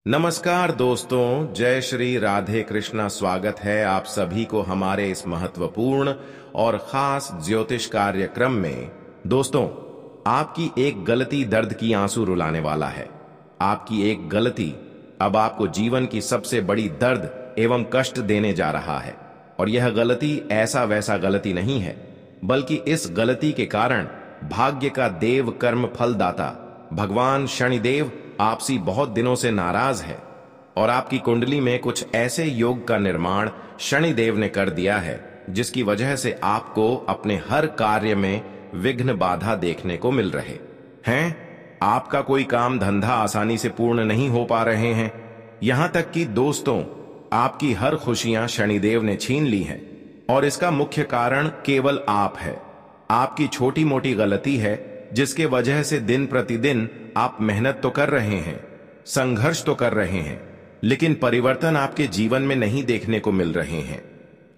नमस्कार दोस्तों, जय श्री राधे कृष्णा। स्वागत है आप सभी को हमारे इस महत्वपूर्ण और खास ज्योतिष कार्यक्रम में। दोस्तों, आपकी एक गलती दर्द की आंसू रुलाने वाला है। आपकी एक गलती अब आपको जीवन की सबसे बड़ी दर्द एवं कष्ट देने जा रहा है। और यह गलती ऐसा वैसा गलती नहीं है, बल्कि इस गलती के कारण भाग्य का देव कर्म फलदाता भगवान शनिदेव आपसी बहुत दिनों से नाराज है और आपकी कुंडली में कुछ ऐसे योग का निर्माण शनिदेव ने कर दिया है जिसकी वजह से आपको अपने हर कार्य में विघ्न बाधा देखने को मिल रहे हैं। आपका कोई काम धंधा आसानी से पूर्ण नहीं हो पा रहे हैं। यहां तक कि दोस्तों, आपकी हर खुशियां शनिदेव ने छीन ली हैं और इसका मुख्य कारण केवल आप है। आपकी छोटी मोटी गलती है जिसके वजह से दिन प्रतिदिन आप मेहनत तो कर रहे हैं, संघर्ष तो कर रहे हैं, लेकिन परिवर्तन आपके जीवन में नहीं देखने को मिल रहे हैं।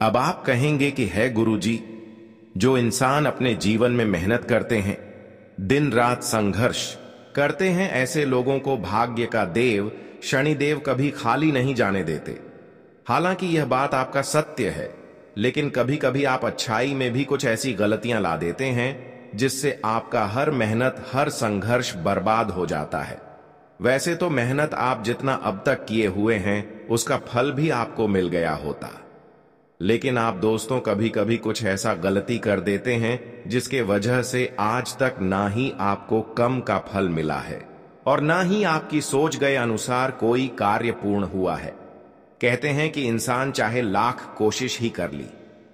अब आप कहेंगे कि है गुरुजी, जो इंसान अपने जीवन में मेहनत करते हैं, दिन रात संघर्ष करते हैं, ऐसे लोगों को भाग्य का देव शनिदेव कभी खाली नहीं जाने देते। हालांकि यह बात आपका सत्य है, लेकिन कभी कभी आप अच्छाई में भी कुछ ऐसी गलतियां ला देते हैं जिससे आपका हर मेहनत, हर संघर्ष बर्बाद हो जाता है। वैसे तो मेहनत आप जितना अब तक किए हुए हैं उसका फल भी आपको मिल गया होता, लेकिन आप दोस्तों कभी कभी कुछ ऐसा गलती कर देते हैं जिसके वजह से आज तक ना ही आपको कम का फल मिला है और ना ही आपकी सोच गए अनुसार कोई कार्य पूर्ण हुआ है। कहते हैं कि इंसान चाहे लाख कोशिश ही कर ली,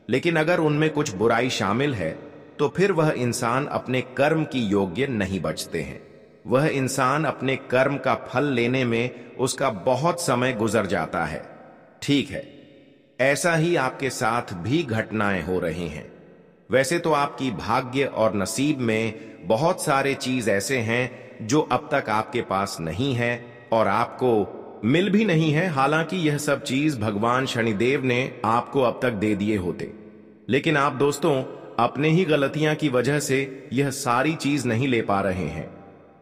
लेकिन अगर उनमें कुछ बुराई शामिल है तो फिर वह इंसान अपने कर्म की योग्य नहीं बचते हैं। वह इंसान अपने कर्म का फल लेने में उसका बहुत समय गुजर जाता है। ठीक है, ऐसा ही आपके साथ भी घटनाएं हो रही हैं। वैसे तो आपकी भाग्य और नसीब में बहुत सारे चीज ऐसे हैं जो अब तक आपके पास नहीं है और आपको मिल भी नहीं है। हालांकि यह सब चीज भगवान शनिदेव ने आपको अब तक दे दिए होते, लेकिन आप दोस्तों अपने ही गलतियां की वजह से यह सारी चीज नहीं ले पा रहे हैं।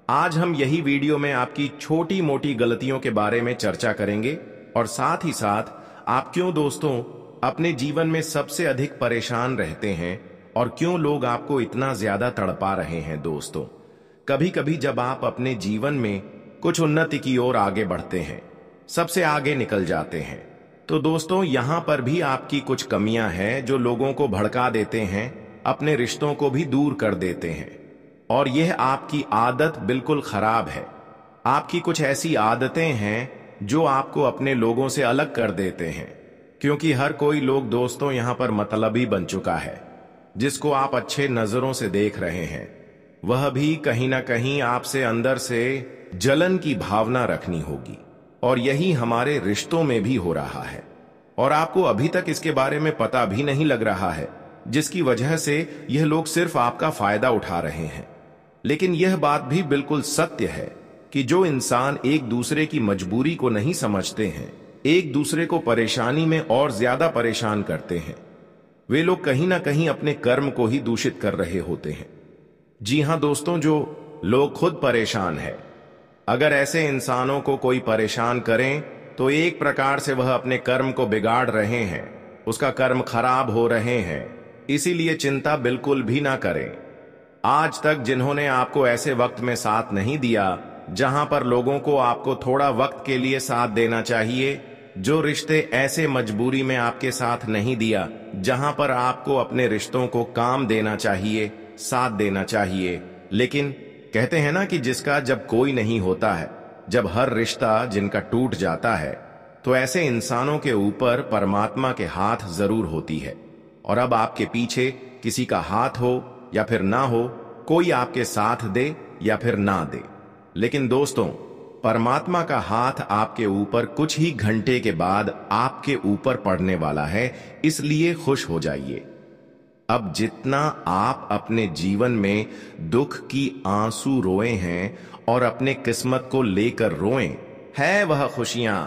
आज हम यही वीडियो में आपकी छोटी मोटी गलतियों के बारे में चर्चा करेंगे और साथ ही साथ आप क्यों दोस्तों अपने जीवन में सबसे अधिक परेशान रहते हैं और क्यों लोग आपको इतना ज्यादा तड़पा रहे हैं। दोस्तों, कभी कभी जब आप अपने जीवन में कुछ उन्नति की ओर आगे बढ़ते हैं, सबसे आगे निकल जाते हैं, तो दोस्तों यहां पर भी आपकी कुछ कमियां हैं जो लोगों को भड़का देते हैं, अपने रिश्तों को भी दूर कर देते हैं। और यह आपकी आदत बिल्कुल खराब है। आपकी कुछ ऐसी आदतें हैं जो आपको अपने लोगों से अलग कर देते हैं, क्योंकि हर कोई लोग दोस्तों यहां पर मतलबी बन चुका है। जिसको आप अच्छे नजरों से देख रहे हैं वह भी कहीं ना कहीं आपसे अंदर से जलन की भावना रखनी होगी, और यही हमारे रिश्तों में भी हो रहा है और आपको अभी तक इसके बारे में पता भी नहीं लग रहा है, जिसकी वजह से यह लोग सिर्फ आपका फायदा उठा रहे हैं। लेकिन यह बात भी बिल्कुल सत्य है कि जो इंसान एक दूसरे की मजबूरी को नहीं समझते हैं, एक दूसरे को परेशानी में और ज्यादा परेशान करते हैं, वे लोग कहीं ना कहीं अपने कर्म को ही दूषित कर रहे होते हैं। जी हां दोस्तों, जो लोग खुद परेशान है, अगर ऐसे इंसानों को कोई परेशान करें तो एक प्रकार से वह अपने कर्म को बिगाड़ रहे हैं, उसका कर्म खराब हो रहे हैं। इसीलिए चिंता बिल्कुल भी ना करें। आज तक जिन्होंने आपको ऐसे वक्त में साथ नहीं दिया जहां पर लोगों को आपको थोड़ा वक्त के लिए साथ देना चाहिए, जो रिश्ते ऐसे मजबूरी में आपके साथ नहीं दिया जहां पर आपको अपने रिश्तों को काम देना चाहिए, साथ देना चाहिए, लेकिन कहते हैं ना कि जिसका जब कोई नहीं होता है, जब हर रिश्ता जिनका टूट जाता है, तो ऐसे इंसानों के ऊपर परमात्मा के हाथ जरूर होती है। और अब आपके पीछे किसी का हाथ हो या फिर ना हो, कोई आपके साथ दे या फिर ना दे, लेकिन दोस्तों परमात्मा का हाथ आपके ऊपर कुछ ही घंटे के बाद आपके ऊपर पड़ने वाला है, इसलिए खुश हो जाइए। अब जितना आप अपने जीवन में दुख की आंसू रोए हैं और अपने किस्मत को लेकर रोएं, है वह खुशियां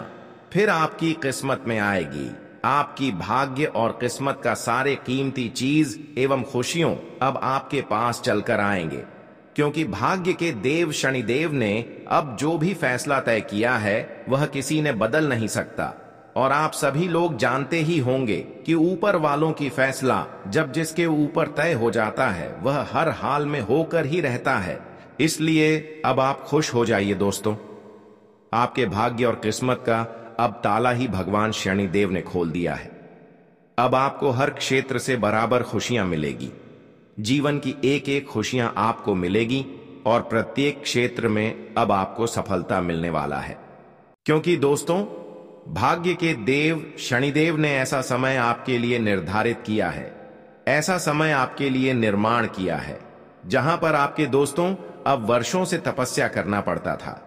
फिर आपकी किस्मत में आएगी। आपकी भाग्य और किस्मत का सारे कीमती चीज एवं खुशियों अब आपके पास चलकर आएंगे। क्योंकि भाग्य के देव शनिदेव ने अब जो भी फैसला तय किया है वह किसी ने बदल नहीं सकता। और आप सभी लोग जानते ही होंगे कि ऊपर वालों की फैसला जब जिसके ऊपर तय हो जाता है वह हर हाल में होकर ही रहता है। इसलिए अब आप खुश हो जाइए दोस्तों। आपके भाग्य और किस्मत का अब ताला ही भगवान शनिदेव ने खोल दिया है। अब आपको हर क्षेत्र से बराबर खुशियां मिलेगी। जीवन की एक एक खुशियां आपको मिलेगी और प्रत्येक क्षेत्र में अब आपको सफलता मिलने वाला है। क्योंकि दोस्तों, भाग्य के देव शनिदेव ने ऐसा समय आपके लिए निर्धारित किया है, ऐसा समय आपके लिए निर्माण किया है जहां पर आपके दोस्तों अब वर्षों से तपस्या करना पड़ता था।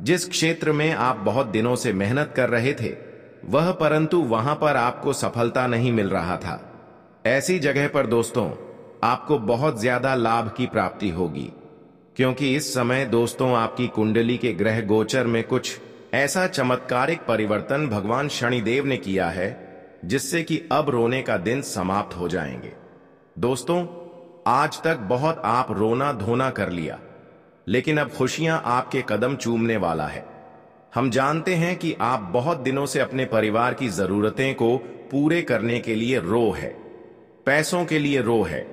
जिस क्षेत्र में आप बहुत दिनों से मेहनत कर रहे थे वह परंतु वहां पर आपको सफलता नहीं मिल रहा था, ऐसी जगह पर दोस्तों आपको बहुत ज्यादा लाभ की प्राप्ति होगी। क्योंकि इस समय दोस्तों आपकी कुंडली के ग्रह गोचर में कुछ ऐसा चमत्कारिक परिवर्तन भगवान शनिदेव ने किया है जिससे कि अब रोने का दिन समाप्त हो जाएंगे। दोस्तों, आज तक बहुत आप रोना धोना कर लिया, लेकिन अब खुशियां आपके कदम चूमने वाला है। हम जानते हैं कि आप बहुत दिनों से अपने परिवार की जरूरतें को पूरे करने के लिए रो है, पैसों के लिए रो है,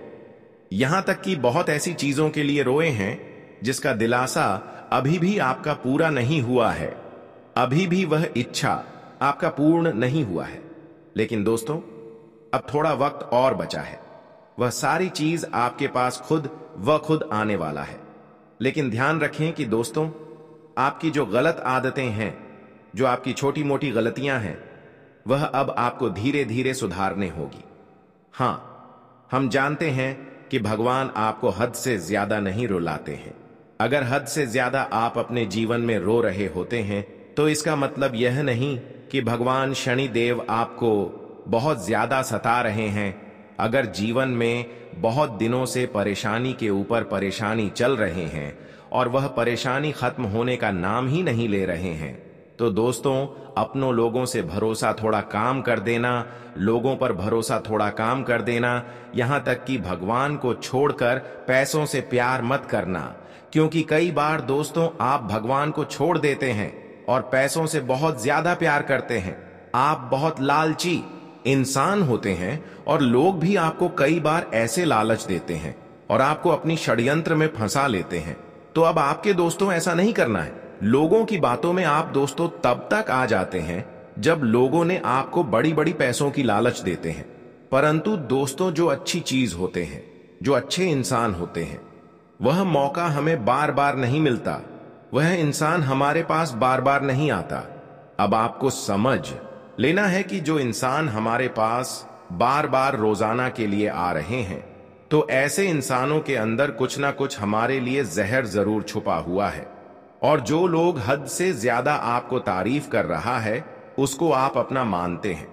यहां तक कि बहुत ऐसी चीजों के लिए रोए हैं जिसका दिलासा अभी भी आपका पूरा नहीं हुआ है, अभी भी वह इच्छा आपका पूर्ण नहीं हुआ है। लेकिन दोस्तों, अब थोड़ा वक्त और बचा है, वह सारी चीज आपके पास खुद आने वाला है। लेकिन ध्यान रखें कि दोस्तों, आपकी जो गलत आदतें हैं, जो आपकी छोटी मोटी गलतियां हैं, वह अब आपको धीरे धीरे सुधारने होगी। हां, हम जानते हैं कि भगवान आपको हद से ज्यादा नहीं रुलाते हैं। अगर हद से ज्यादा आप अपने जीवन में रो रहे होते हैं तो इसका मतलब यह नहीं कि भगवान शनिदेव आपको बहुत ज्यादा सता रहे हैं। अगर जीवन में बहुत दिनों से परेशानी के ऊपर परेशानी चल रहे हैं और वह परेशानी खत्म होने का नाम ही नहीं ले रहे हैं, तो दोस्तों अपनों लोगों से भरोसा थोड़ा काम कर देना, लोगों पर भरोसा थोड़ा काम कर देना, यहां तक कि भगवान को छोड़कर पैसों से प्यार मत करना। क्योंकि कई बार दोस्तों आप भगवान को छोड़ देते हैं और पैसों से बहुत ज्यादा प्यार करते हैं। आप बहुत लालची इंसान होते हैं और लोग भी आपको कई बार ऐसे लालच देते हैं और आपको अपनी षड्यंत्र में फंसा लेते हैं। तो अब आपके दोस्तों ऐसा नहीं करना है। लोगों की बातों में आप दोस्तों तब तक आ जाते हैं जब लोगों ने आपको बड़ी बड़ी पैसों की लालच देते हैं। परंतु दोस्तों, जो अच्छी चीज होते हैं, जो अच्छे इंसान होते हैं, वह मौका हमें बार बार नहीं मिलता, वह इंसान हमारे पास बार बार नहीं आता। अब आपको समझ लेना है कि जो इंसान हमारे पास बार बार रोजाना के लिए आ रहे हैं, तो ऐसे इंसानों के अंदर कुछ ना कुछ हमारे लिए जहर जरूर छुपा हुआ है। और जो लोग हद से ज्यादा आपको तारीफ कर रहा है उसको आप अपना मानते हैं,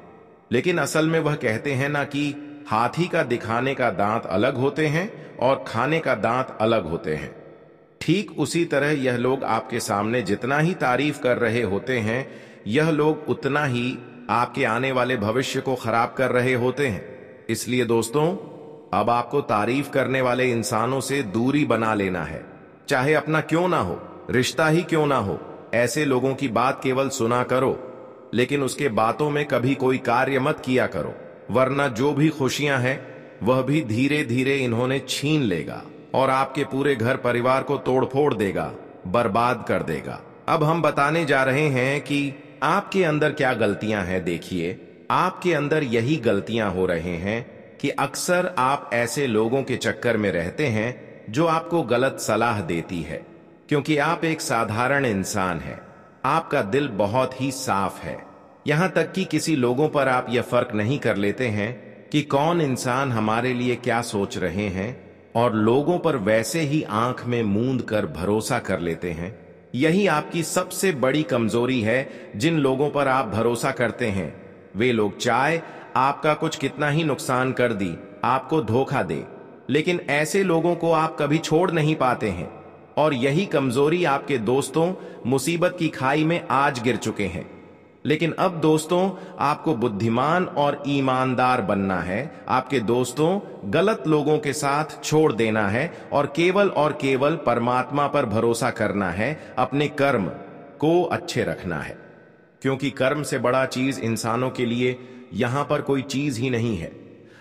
लेकिन असल में वह कहते हैं ना कि हाथी का दिखाने का दांत अलग होते हैं और खाने का दांत अलग होते हैं। ठीक उसी तरह यह लोग आपके सामने जितना ही तारीफ कर रहे होते हैं, यह लोग उतना ही आपके आने वाले भविष्य को खराब कर रहे होते हैं। इसलिए दोस्तों, अब आपको तारीफ करने वाले इंसानों से दूरी बना लेना है। चाहे अपना क्यों ना हो, रिश्ता ही क्यों ना हो, ऐसे लोगों की बात केवल सुना करो, लेकिन उसके बातों में कभी कोई कार्य मत किया करो, वरना जो भी खुशियां हैं वह भी धीरे धीरे इन्होंने छीन लेगा और आपके पूरे घर परिवार को तोड़ फोड़ देगा, बर्बाद कर देगा। अब हम बताने जा रहे हैं कि आपके अंदर क्या गलतियां हैं। देखिए, आपके अंदर यही गलतियां हो रहे हैं कि अक्सर आप ऐसे लोगों के चक्कर में रहते हैं जो आपको गलत सलाह देती है। क्योंकि आप एक साधारण इंसान हैं, आपका दिल बहुत ही साफ है, यहां तक कि किसी लोगों पर आप यह फर्क नहीं कर लेते हैं कि कौन इंसान हमारे लिए क्या सोच रहे हैं, और लोगों पर वैसे ही आंख में मूंद कर भरोसा कर लेते हैं। यही आपकी सबसे बड़ी कमजोरी है। जिन लोगों पर आप भरोसा करते हैं वे लोग चाहे आपका कुछ कितना ही नुकसान कर दी, आपको धोखा दे, लेकिन ऐसे लोगों को आप कभी छोड़ नहीं पाते हैं। और यही कमजोरी आपके दोस्तों मुसीबत की खाई में आज गिर चुके हैं। लेकिन अब दोस्तों आपको बुद्धिमान और ईमानदार बनना है। आपके दोस्तों गलत लोगों के साथ छोड़ देना है और केवल परमात्मा पर भरोसा करना है। अपने कर्म को अच्छे रखना है, क्योंकि कर्म से बड़ा चीज इंसानों के लिए यहां पर कोई चीज ही नहीं है।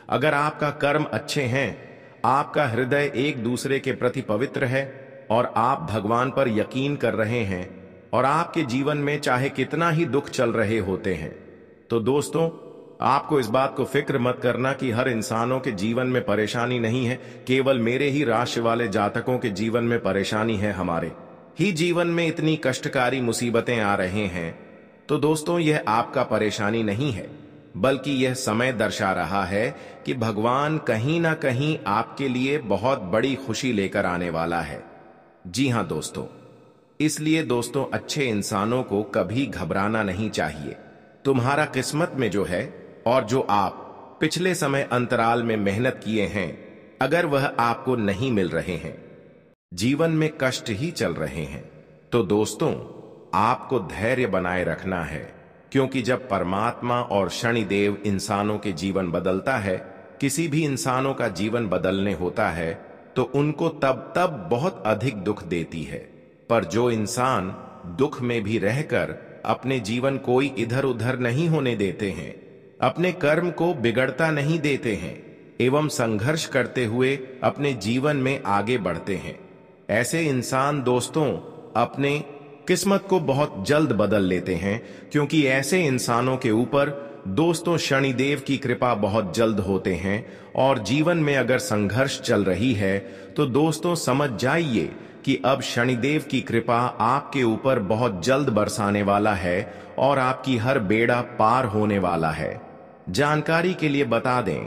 अगर आपका कर्म अच्छे हैं, आपका हृदय एक दूसरे के प्रति पवित्र है और आप भगवान पर यकीन कर रहे हैं और आपके जीवन में चाहे कितना ही दुख चल रहे होते हैं, तो दोस्तों आपको इस बात को फिक्र मत करना कि हर इंसानों के जीवन में परेशानी नहीं है, केवल मेरे ही राशि वाले जातकों के जीवन में परेशानी है। हमारे ही जीवन में इतनी कष्टकारी मुसीबतें आ रहे हैं। तो दोस्तों यह आपका परेशानी नहीं है, बल्कि यह समय दर्शा रहा है कि भगवान कहीं ना कहीं आपके लिए बहुत बड़ी खुशी लेकर आने वाला है। जी हां दोस्तों, इसलिए दोस्तों अच्छे इंसानों को कभी घबराना नहीं चाहिए। तुम्हारा किस्मत में जो है और जो आप पिछले समय अंतराल में मेहनत किए हैं, अगर वह आपको नहीं मिल रहे हैं, जीवन में कष्ट ही चल रहे हैं, तो दोस्तों आपको धैर्य बनाए रखना है। क्योंकि जब परमात्मा और शनिदेव इंसानों के जीवन बदलता है, किसी भी इंसानों का जीवन बदलने होता है, तो उनको तब बहुत अधिक दुख देती है। पर जो इंसान दुख में भी रहकर अपने जीवन कोई इधर उधर नहीं होने देते हैं, अपने कर्म को बिगड़ता नहीं देते हैं एवं संघर्ष करते हुए अपने जीवन में आगे बढ़ते हैं, ऐसे इंसान दोस्तों अपने किस्मत को बहुत जल्द बदल लेते हैं। क्योंकि ऐसे इंसानों के ऊपर दोस्तों शनिदेव की कृपा बहुत जल्द होते हैं। और जीवन में अगर संघर्ष चल रही है, तो दोस्तों समझ जाइए कि अब शनिदेव की कृपा आपके ऊपर बहुत जल्द बरसाने वाला है और आपकी हर बेड़ा पार होने वाला है। जानकारी के लिए बता दें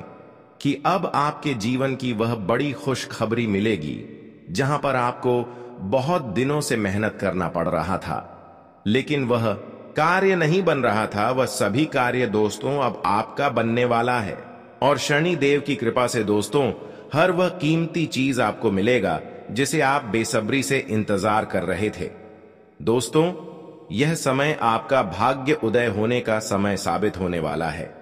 कि अब आपके जीवन की वह बड़ी खुशखबरी मिलेगी, जहां पर आपको बहुत दिनों से मेहनत करना पड़ रहा था, लेकिन वह कार्य नहीं बन रहा था। वह सभी कार्य दोस्तों अब आपका बनने वाला है। और शनि देव की कृपा से दोस्तों हर वह कीमती चीज आपको मिलेगा जिसे आप बेसब्री से इंतजार कर रहे थे। दोस्तों यह समय आपका भाग्य उदय होने का समय साबित होने वाला है।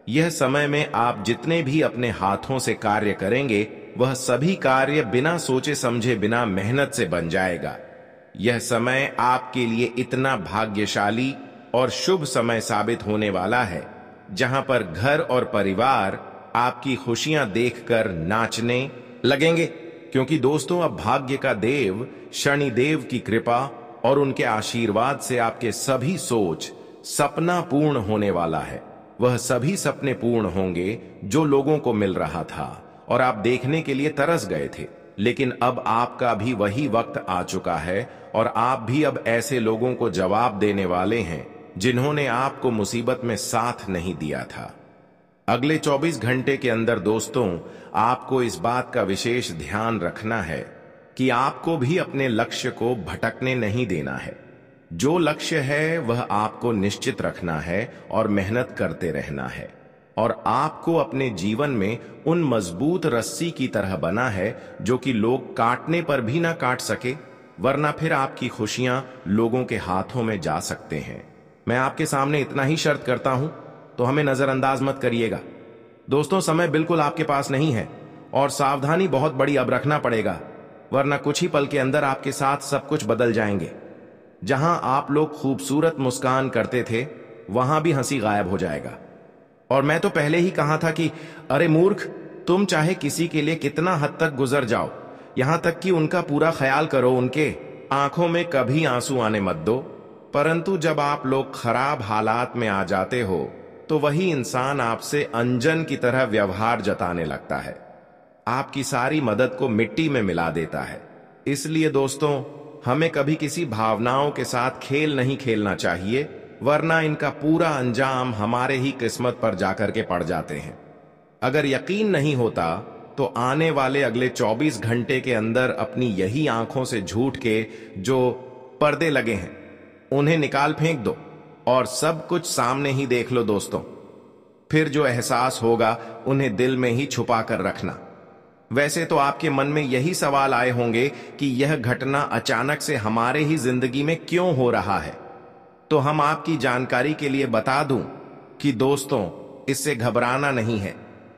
यह समय में आप जितने भी अपने हाथों से कार्य करेंगे, वह सभी कार्य बिना सोचे समझे, बिना मेहनत से बन जाएगा। यह समय आपके लिए इतना भाग्यशाली और शुभ समय साबित होने वाला है, जहां पर घर और परिवार आपकी खुशियां देखकर नाचने लगेंगे। क्योंकि दोस्तों अब भाग्य का देव शनि देव की कृपा और उनके आशीर्वाद से आपके सभी सोच सपना पूर्ण होने वाला है। वह सभी सपने पूर्ण होंगे जो लोगों को मिल रहा था और आप देखने के लिए तरस गए थे। लेकिन अब आपका भी वही वक्त आ चुका है और आप भी अब ऐसे लोगों को जवाब देने वाले हैं जिन्होंने आपको मुसीबत में साथ नहीं दिया था। अगले 24 घंटे के अंदर दोस्तों आपको इस बात का विशेष ध्यान रखना है कि आपको भी अपने लक्ष्य को भटकने नहीं देना है। जो लक्ष्य है वह आपको निश्चित रखना है और मेहनत करते रहना है। और आपको अपने जीवन में उन मजबूत रस्सी की तरह बना है जो कि लोग काटने पर भी ना काट सके, वरना फिर आपकी खुशियां लोगों के हाथों में जा सकते हैं। मैं आपके सामने इतना ही शर्त करता हूं, तो हमें नजरअंदाज मत करिएगा। दोस्तों समय बिल्कुल आपके पास नहीं है और सावधानी बहुत बड़ी अब रखना पड़ेगा, वरना कुछ ही पल के अंदर आपके साथ सब कुछ बदल जाएंगे। जहां आप लोग खूबसूरत मुस्कान करते थे, वहां भी हंसी गायब हो जाएगा। और मैं तो पहले ही कहा था कि अरे मूर्ख, तुम चाहे किसी के लिए कितना हद तक गुजर जाओ, यहां तक कि उनका पूरा ख्याल करो, उनके आंखों में कभी आंसू आने मत दो। परंतु जब आप लोग खराब हालात में आ जाते हो, तो वही इंसान आपसे अंजन की तरह व्यवहार जताने लगता है, आपकी सारी मदद को मिट्टी में मिला देता है। इसलिए दोस्तों हमें कभी किसी भावनाओं के साथ खेल नहीं खेलना चाहिए, वरना इनका पूरा अंजाम हमारे ही किस्मत पर जाकर के पड़ जाते हैं। अगर यकीन नहीं होता तो आने वाले अगले 24 घंटे के अंदर अपनी यही आंखों से झूठ के जो पर्दे लगे हैं उन्हें निकाल फेंक दो और सब कुछ सामने ही देख लो दोस्तों। फिर जो एहसास होगा उन्हें दिल में ही छुपा कर रखना। वैसे तो आपके मन में यही सवाल आए होंगे कि यह घटना अचानक से हमारे ही जिंदगी में क्यों हो रहा है। तो हम आपकी जानकारी के लिए बता दूं कि दोस्तों, इससे घबराना नहीं है,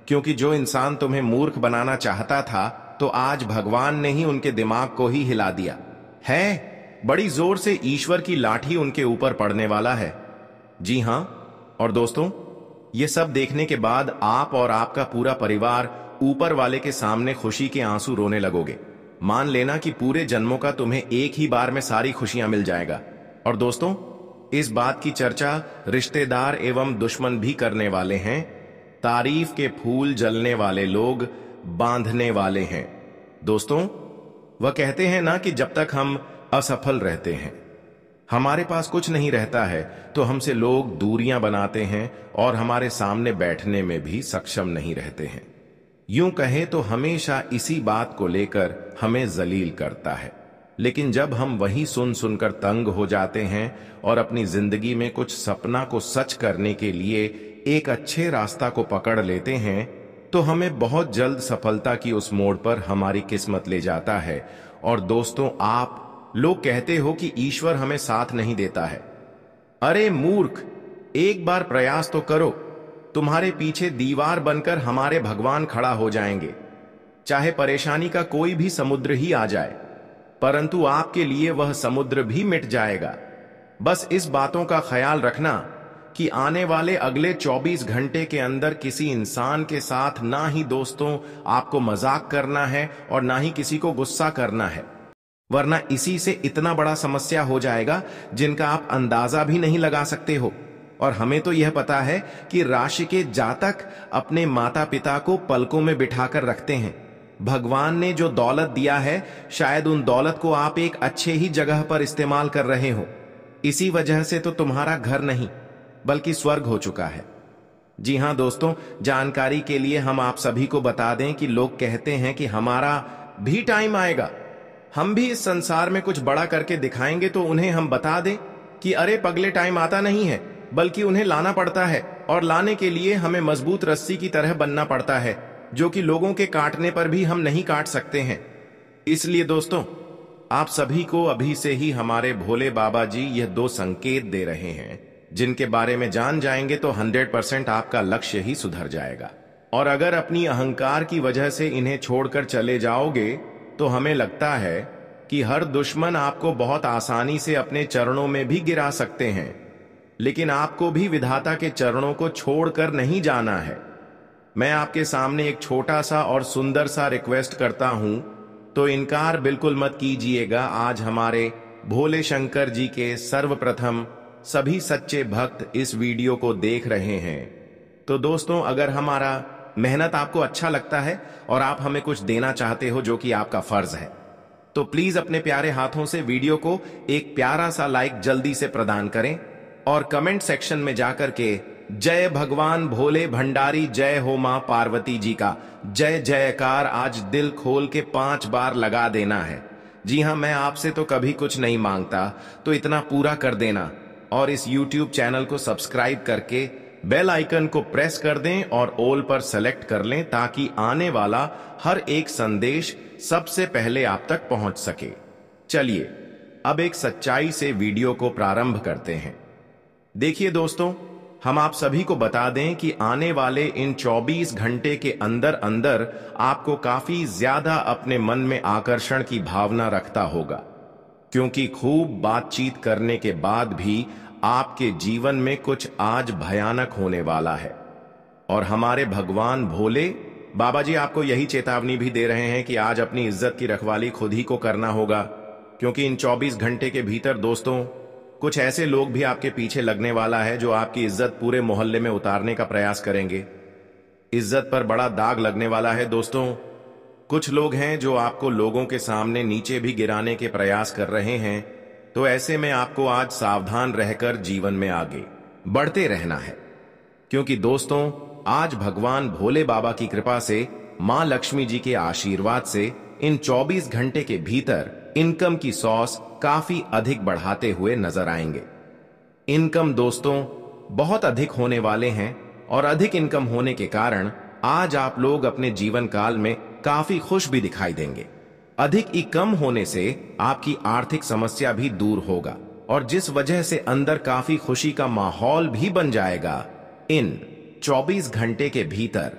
क्योंकि जो इंसान तुम्हें मूर्ख बनाना चाहता था, तो आज भगवान ने ही उनके दिमाग को ही हिला दिया है। बड़ी जोर से ईश्वर की लाठी उनके ऊपर पड़ने वाला है। जी हां, और दोस्तों, ये सब देखने के बाद आप और आपका पूरा परिवार ऊपर वाले के सामने खुशी के आंसू रोने लगोगे। मान लेना कि पूरे जन्मों का तुम्हें एक ही बार में सारी खुशियां मिल जाएगा। और दोस्तों, इस बात की चर्चा रिश्तेदार एवं दुश्मन भी करने वाले हैं। तारीफ के फूल जलने वाले लोग बांधने वाले हैं। दोस्तों, वह कहते हैं ना कि जब तक हम असफल रहते हैं, हमारे पास कुछ नहीं रहता है, तो हमसे लोग दूरियां बनाते हैं और हमारे सामने बैठने में भी सक्षम नहीं रहते हैं। यूं कहें तो हमेशा इसी बात को लेकर हमें जलील करता है। लेकिन जब हम वही सुन सुनकर तंग हो जाते हैं और अपनी जिंदगी में कुछ सपना को सच करने के लिए एक अच्छे रास्ता को पकड़ लेते हैं, तो हमें बहुत जल्द सफलता की उस मोड़ पर हमारी किस्मत ले जाता है। और दोस्तों, आप लोग कहते हो कि ईश्वर हमें साथ नहीं देता है। अरे मूर्ख, एक बार प्रयास तो करो। तुम्हारे पीछे दीवार बनकर हमारे भगवान खड़ा हो जाएंगे। चाहे परेशानी का कोई भी समुद्र ही आ जाए, परंतु आपके लिए वह समुद्र भी मिट जाएगा। बस इस बातों का ख्याल रखना कि आने वाले अगले 24 घंटे के अंदर किसी इंसान के साथ ना ही दोस्तों आपको मजाक करना है और ना ही किसी को गुस्सा करना है, वरना इसी से इतना बड़ा समस्या हो जाएगा जिनका आप अंदाजा भी नहीं लगा सकते हो। और हमें तो यह पता है कि राशि के जातक अपने माता पिता को पलकों में बिठाकर रखते हैं। भगवान ने जो दौलत दिया है, शायद उन दौलत को आप एक अच्छे ही जगह पर इस्तेमाल कर रहे हो। इसी वजह से तो तुम्हारा घर नहीं बल्कि स्वर्ग हो चुका है। जी हां दोस्तों, जानकारी के लिए हम आप सभी को बता दें कि लोग कहते हैं कि हमारा भी टाइम आएगा, हम भी इस संसार में कुछ बड़ा करके दिखाएंगे। तो उन्हें हम बता दें कि अरे पगले, टाइम आता नहीं है, बल्कि उन्हें लाना पड़ता है। और लाने के लिए हमें मजबूत रस्सी की तरह बनना पड़ता है, जो कि लोगों के काटने पर भी हम नहीं काट सकते हैं। इसलिए दोस्तों, आप सभी को अभी से ही हमारे भोले बाबा जी यह 2 संकेत दे रहे हैं, जिनके बारे में जान जाएंगे तो 100% आपका लक्ष्य ही सुधर जाएगा। और अगर अपनी अहंकार की वजह से इन्हें छोड़कर चले जाओगे, तो हमें लगता है कि हर दुश्मन आपको बहुत आसानी से अपने चरणों में भी गिरा सकते हैं। लेकिन आपको भी विधाता के चरणों को छोड़कर नहीं जाना है। मैं आपके सामने एक छोटा सा और सुंदर सा रिक्वेस्ट करता हूं, तो इनकार बिल्कुल मत कीजिएगा। आज हमारे भोले शंकर जी के सर्वप्रथम सभी सच्चे भक्त इस वीडियो को देख रहे हैं। तो दोस्तों, अगर हमारा मेहनत आपको अच्छा लगता है और आप हमें कुछ देना चाहते हो, जो कि आपका फर्ज है, तो प्लीज अपने प्यारे हाथों से वीडियो को एक प्यारा सा लाइक जल्दी से प्रदान करें और कमेंट सेक्शन में जाकर के जय भगवान भोले भंडारी, जय हो मां पार्वती जी का जय जयकार आज दिल खोल के 5 बार लगा देना है। जी हां, मैं आपसे तो कभी कुछ नहीं मांगता, तो इतना पूरा कर देना और इस YouTube चैनल को सब्सक्राइब करके बेल आइकन को प्रेस कर दें और ऑल पर सेलेक्ट कर लें, ताकि आने वाला हर एक संदेश सबसे पहले आप तक पहुंच सके। चलिए अब एक सच्चाई से वीडियो को प्रारंभ करते हैं। देखिए दोस्तों, हम आप सभी को बता दें कि आने वाले इन 24 घंटे के अंदर अंदर आपको काफी ज्यादा अपने मन में आकर्षण की भावना रखता होगा, क्योंकि खूब बातचीत करने के बाद भी आपके जीवन में कुछ आज भयानक होने वाला है। और हमारे भगवान भोले बाबा जी आपको यही चेतावनी भी दे रहे हैं कि आज अपनी इज्जत की रखवाली खुद ही को करना होगा, क्योंकि इन 24 घंटे के भीतर दोस्तों कुछ ऐसे लोग भी आपके पीछे लगने वाला है जो आपकी इज्जत पूरे मोहल्ले में उतारने का प्रयास करेंगे। इज्जत पर बड़ा दाग लगने वाला है दोस्तों। कुछ लोग हैं जो आपको लोगों के सामने नीचे भी गिराने के प्रयास कर रहे हैं। तो ऐसे में आपको आज सावधान रहकर जीवन में आगे बढ़ते रहना है, क्योंकि दोस्तों आज भगवान भोले बाबा की कृपा से, मां लक्ष्मी जी के आशीर्वाद से इन 24 घंटे के भीतर इनकम की सॉस काफी अधिक बढ़ाते हुए नजर आएंगे। इनकम दोस्तों बहुत अधिक होने वाले हैं और अधिक इनकम होने के कारण आज आप लोग अपने जीवन काल में काफी खुश भी दिखाई देंगे। अधिक इनकम होने से आपकी आर्थिक समस्या भी दूर होगा। और जिस वजह से अंदर काफी खुशी का माहौल भी बन जाएगा। इन 24 घंटे के भीतर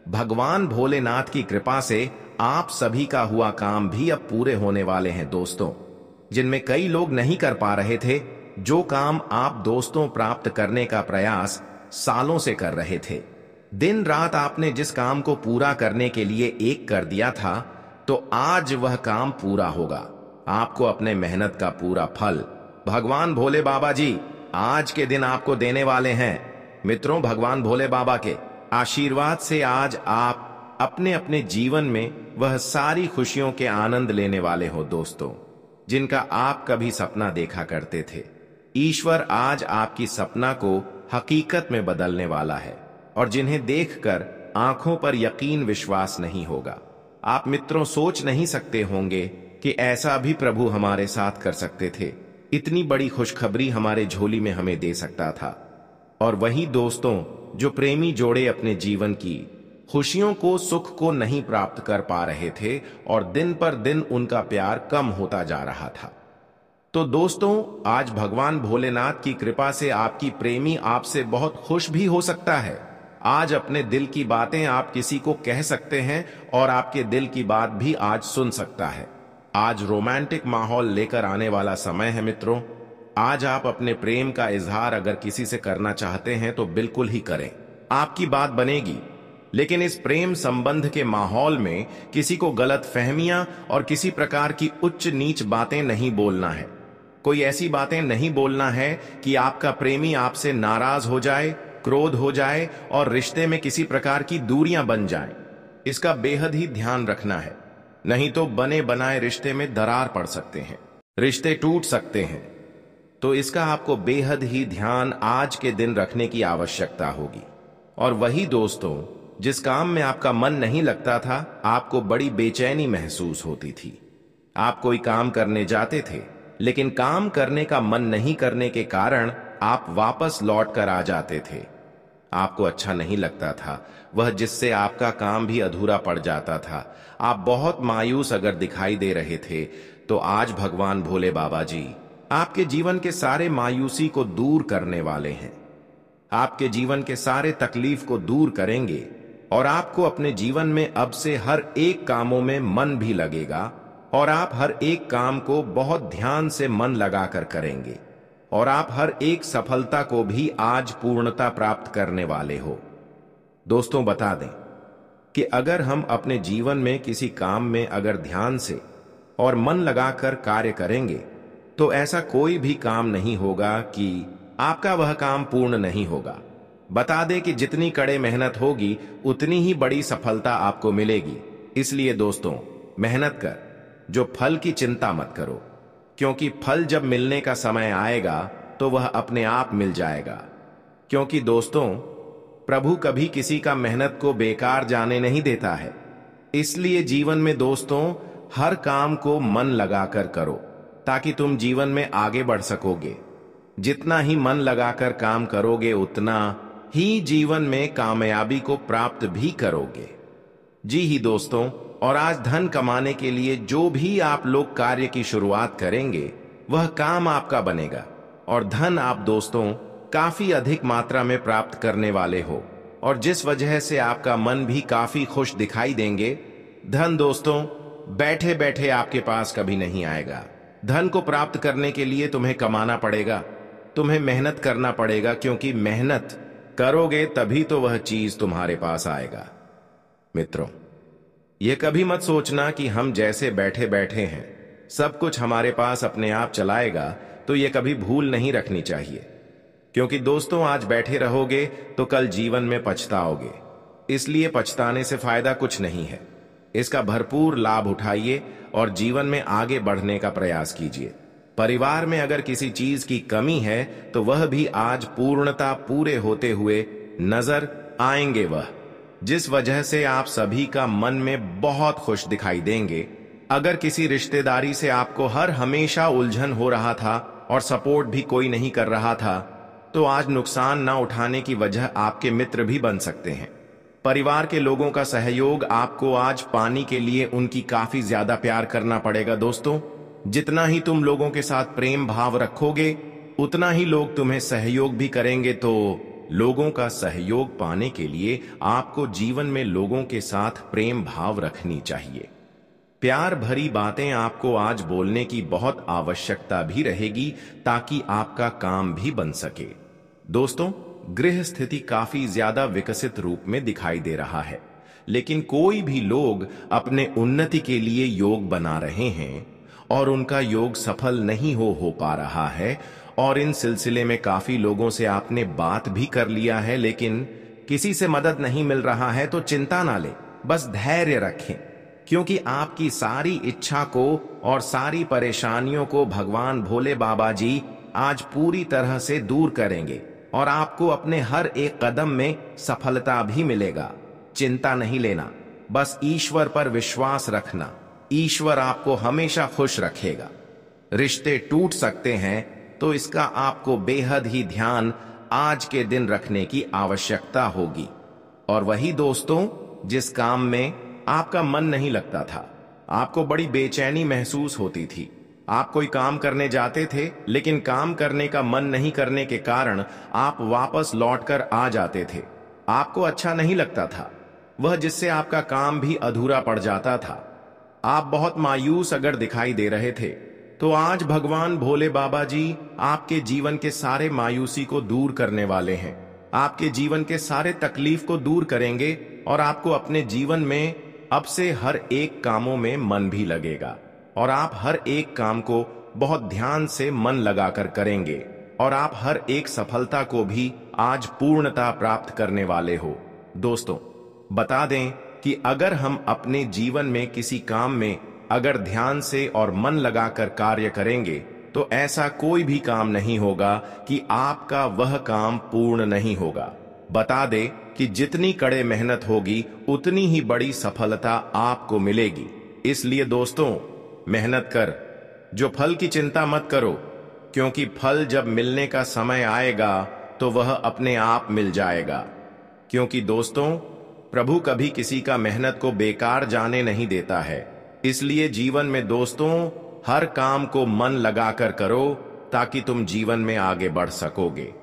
भगवान भोलेनाथ की कृपा से आप सभी का हुआ काम भी अब पूरे होने वाले हैं दोस्तों, जिनमें कई लोग नहीं कर पा रहे थे। जो काम आप दोस्तों प्राप्त करने का प्रयास सालों से कर रहे थे, दिन रात आपने जिस काम को पूरा करने के लिए एक कर दिया था, तो आज वह काम पूरा होगा। आपको अपने मेहनत का पूरा फल भगवान भोले बाबा जी आज के दिन आपको देने वाले हैं। मित्रों, भगवान भोले बाबा के आशीर्वाद से आज आप अपने अपने जीवन में वह सारी खुशियों के आनंद लेने वाले हो दोस्तों, जिनका आप कभी सपना देखा करते थे। ईश्वर आज आपकी सपना को हकीकत में बदलने वाला है, और जिन्हें देखकर आंखों पर यकीन विश्वास नहीं होगा। आप मित्रों सोच नहीं सकते होंगे कि ऐसा भी प्रभु हमारे साथ कर सकते थे। इतनी बड़ी खुशखबरी हमारे झोली में हमें दे सकता था। और वही दोस्तों, जो प्रेमी जोड़े अपने जीवन की खुशियों को, सुख को नहीं प्राप्त कर पा रहे थे और दिन पर दिन उनका प्यार कम होता जा रहा था। तो दोस्तों, आज भगवान भोलेनाथ की कृपा से आपकी प्रेमी आपसे बहुत खुश भी हो सकता है। आज अपने दिल की बातें आप किसी को कह सकते हैं और आपके दिल की बात भी आज सुन सकता है। आज रोमांटिक माहौल लेकर आने वाला समय है मित्रों। आज आप अपने प्रेम का इजहार अगर किसी से करना चाहते हैं तो बिल्कुल ही करें, आपकी बात बनेगी। लेकिन इस प्रेम संबंध के माहौल में किसी को गलत फहमियां और किसी प्रकार की उच्च नीच बातें नहीं बोलना है। कोई ऐसी बातें नहीं बोलना है कि आपका प्रेमी आपसे नाराज हो जाए, क्रोध हो जाए और रिश्ते में किसी प्रकार की दूरियां बन जाएं। इसका बेहद ही ध्यान रखना है, नहीं तो बने बनाए रिश्ते में दरार पड़ सकते हैं, रिश्ते टूट सकते हैं। तो इसका आपको बेहद ही ध्यान आज के दिन रखने की आवश्यकता होगी। और वही दोस्तों, जिस काम में आपका मन नहीं लगता था, आपको बड़ी बेचैनी महसूस होती थी। आप कोई काम करने जाते थे, लेकिन काम करने का मन नहीं करने के कारण आप वापस लौट कर आ जाते थे। आपको अच्छा नहीं लगता था वह, जिससे आपका काम भी अधूरा पड़ जाता था। आप बहुत मायूस अगर दिखाई दे रहे थे, तो आज भगवान भोले बाबा जी आपके जीवन के सारे मायूसी को दूर करने वाले हैं। आपके जीवन के सारे तकलीफ को दूर करेंगे और आपको अपने जीवन में अब से हर एक कामों में मन भी लगेगा और आप हर एक काम को बहुत ध्यान से मन लगाकर करेंगे और आप हर एक सफलता को भी आज पूर्णता प्राप्त करने वाले हो। दोस्तों, बता दें कि अगर हम अपने जीवन में किसी काम में अगर ध्यान से और मन लगाकर कार्य करेंगे, तो ऐसा कोई भी काम नहीं होगा कि आपका वह काम पूर्ण नहीं होगा। बता दें कि जितनी कड़े मेहनत होगी, उतनी ही बड़ी सफलता आपको मिलेगी। इसलिए दोस्तों, मेहनत कर, जो फल की चिंता मत करो, क्योंकि फल जब मिलने का समय आएगा तो वह अपने आप मिल जाएगा। क्योंकि दोस्तों, प्रभु कभी किसी का मेहनत को बेकार जाने नहीं देता है। इसलिए जीवन में दोस्तों, हर काम को मन लगाकर करो, ताकि तुम जीवन में आगे बढ़ सकोगे। जितना ही मन लगाकर काम करोगे, उतना ही जीवन में कामयाबी को प्राप्त भी करोगे। जी ही दोस्तों, और आज धन कमाने के लिए जो भी आप लोग कार्य की शुरुआत करेंगे, वह काम आपका बनेगा और धन आप दोस्तों काफी अधिक मात्रा में प्राप्त करने वाले हो, और जिस वजह से आपका मन भी काफी खुश दिखाई देंगे। धन दोस्तों बैठे बैठे आपके पास कभी नहीं आएगा। धन को प्राप्त करने के लिए तुम्हें कमाना पड़ेगा, तुम्हें मेहनत करना पड़ेगा, क्योंकि मेहनत करोगे तभी तो वह चीज तुम्हारे पास आएगा। मित्रों, यह कभी मत सोचना कि हम जैसे बैठे बैठे हैं सब कुछ हमारे पास अपने आप चलाएगा, तो यह कभी भूल नहीं रखनी चाहिए। क्योंकि दोस्तों, आज बैठे रहोगे तो कल जीवन में पछताओगे। इसलिए पछताने से फायदा कुछ नहीं है। इसका भरपूर लाभ उठाइए और जीवन में आगे बढ़ने का प्रयास कीजिए। परिवार में अगर किसी चीज की कमी है, तो वह भी आज पूर्णता पूरे होते हुए नजर आएंगे, वह जिस वजह से आप सभी का मन में बहुत खुश दिखाई देंगे। अगर किसी रिश्तेदारी से आपको हर हमेशा उलझन हो रहा था और सपोर्ट भी कोई नहीं कर रहा था, तो आज नुकसान ना उठाने की वजह आपके मित्र भी बन सकते हैं। परिवार के लोगों का सहयोग आपको आज पाने के लिए उनकी काफी ज्यादा प्यार करना पड़ेगा दोस्तों, जितना ही तुम लोगों के साथ प्रेम भाव रखोगे उतना ही लोग तुम्हें सहयोग भी करेंगे। तो लोगों का सहयोग पाने के लिए आपको जीवन में लोगों के साथ प्रेम भाव रखनी चाहिए। प्यार भरी बातें आपको आज बोलने की बहुत आवश्यकता भी रहेगी ताकि आपका काम भी बन सके। दोस्तों, गृह स्थिति काफी ज्यादा विकसित रूप में दिखाई दे रहा है, लेकिन कोई भी लोग अपने उन्नति के लिए योग बना रहे हैं और उनका योग सफल नहीं हो पा रहा है। और इन सिलसिले में काफी लोगों से आपने बात भी कर लिया है, लेकिन किसी से मदद नहीं मिल रहा है। तो चिंता ना ले, बस धैर्य रखें, क्योंकि आपकी सारी इच्छा को और सारी परेशानियों को भगवान भोले बाबा जी आज पूरी तरह से दूर करेंगे और आपको अपने हर एक कदम में सफलता भी मिलेगा। चिंता नहीं लेना, बस ईश्वर पर विश्वास रखना। ईश्वर आपको हमेशा खुश रखेगा। रिश्ते टूट सकते हैं तो इसका आपको बेहद ही ध्यान आज के दिन रखने की आवश्यकता होगी। और वही दोस्तों, जिस काम में आपका मन नहीं लगता था, आपको बड़ी बेचैनी महसूस होती थी, आप कोई काम करने जाते थे लेकिन काम करने का मन नहीं करने के कारण आप वापस लौटकर आ जाते थे, आपको अच्छा नहीं लगता था, वह जिससे आपका काम भी अधूरा पड़ जाता था, आप बहुत मायूस अगर दिखाई दे रहे थे, तो आज भगवान भोले बाबा जी आपके जीवन के सारे मायूसी को दूर करने वाले हैं। आपके जीवन के सारे तकलीफ को दूर करेंगे और आपको अपने जीवन में अब से हर एक कामों में मन भी लगेगा और आप हर एक काम को बहुत ध्यान से मन लगाकर करेंगे और आप हर एक सफलता को भी आज पूर्णता प्राप्त करने वाले हो। दोस्तों, बता दें कि अगर हम अपने जीवन में किसी काम में अगर ध्यान से और मन लगाकर कार्य करेंगे तो ऐसा कोई भी काम नहीं होगा कि आपका वह काम पूर्ण नहीं होगा। बता दे कि जितनी कड़े मेहनत होगी उतनी ही बड़ी सफलता आपको मिलेगी। इसलिए दोस्तों, मेहनत कर, जो फल की चिंता मत करो, क्योंकि फल जब मिलने का समय आएगा तो वह अपने आप मिल जाएगा। क्योंकि दोस्तों, प्रभु कभी किसी का मेहनत को बेकार जाने नहीं देता है। इसलिए जीवन में दोस्तों, हर काम को मन लगाकर करो ताकि तुम जीवन में आगे बढ़ सकोगे।